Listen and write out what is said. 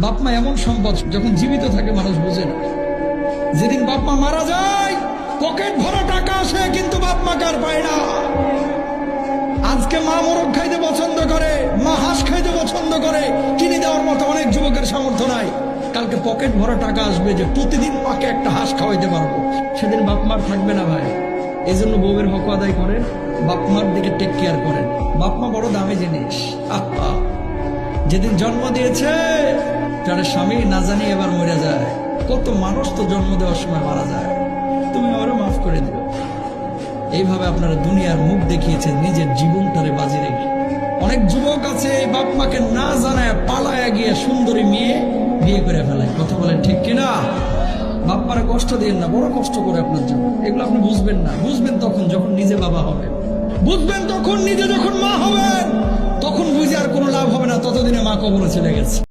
বাপ মা এমন সম্পদ, যখন জীবিত থাকে মানুষ বুঝে না। যেদিন বাপ মা মারা যায় পকেট ভরা টাকা আসে, কিন্তু বাপ মা কার পায় না। আজকে মা মোরগ খাইতে পছন্দ করে, মা হাঁস খাইতে পছন্দ করে, কিনে দেওয়ার মতো অনেক যুবকের সামর্থ্য নাই। কালকে পকেট ভরা টাকা আসবে যে প্রতিদিন মাকে একটা হাঁস খাওয়াইতে পারবো, সেদিন বাপ মার থাকবে না ভাই। এই জন্য বউয়ের হক আদায় করেন, বাপ মার দিকে টেক কেয়ার করেন। বাপ মা বড় দামি জিনিস। যেদিন জন্ম দিয়েছে যারা স্বামী না জানি এবার মরে যায়। কত মানুষ তো জন্ম দেওয়ার সময় মারা যায়, তুমি আমারও মাফ করে দিও। এইভাবে আপনারা দুনিয়ার মুখ দেখিয়েছেন নিজের জীবনটারে বাজি রেখে। অনেক যুবক আছে বাপ মাকে না জানায় পালায় গিয়ে সুন্দরী মেয়ে বিয়ে করে ফেলায়। কথা বলেন ঠিক কিনা? বাপ মারা কষ্ট দিন না, বড় কষ্ট করে আপনার জন্য। এগুলো আপনি বুঝবেন না, বুঝবেন তখন যখন নিজে বাবা হবেন, বুঝবেন তখন নিজে যখন মা হবেন। তখন বুঝে আর কোনো লাভ হবে না, ততদিনে মা কবরে চলে গেছে।